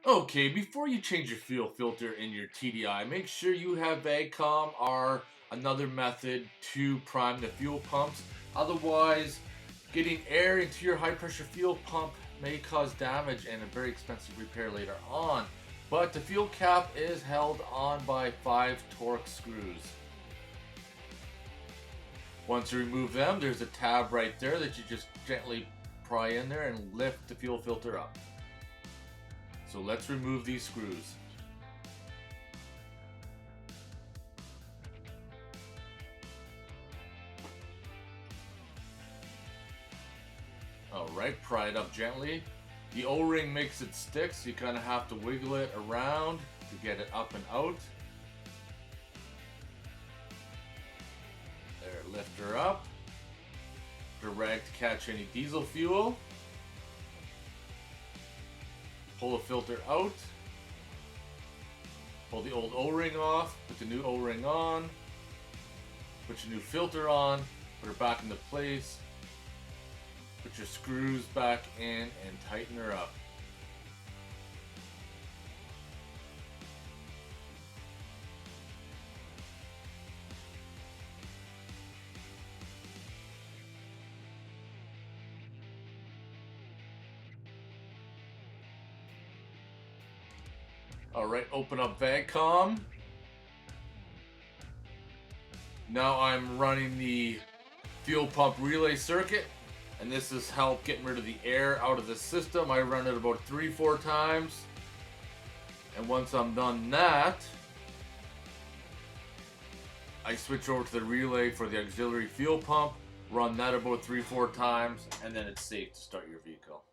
Okay, before you change your fuel filter in your TDI, make sure you have Vagcom or another method to prime the fuel pumps. Otherwise, getting air into your high pressure fuel pump may cause damage and a very expensive repair later on. But the fuel cap is held on by 5 Torx screws. Once you remove them, there's a tab right there that you just gently pry in there and lift the fuel filter up. So let's remove these screws. Alright, pry it up gently. The O-ring makes it stick, so you kind of have to wiggle it around to get it up and out. There, lift her up. Put a rag to catch any diesel fuel. Pull the filter out. Pull the old O-ring off. Put the new O-ring on. Put your new filter on. Put her back into place. Put your screws back in and tighten her up. Alright, open up Vagcom. Now I'm running the fuel pump relay circuit, and this has helped getting rid of the air out of the system. I run it about 3-4 times, and once I'm done that, I switch over to the relay for the auxiliary fuel pump, run that about 3-4 times, and then it's safe to start your vehicle.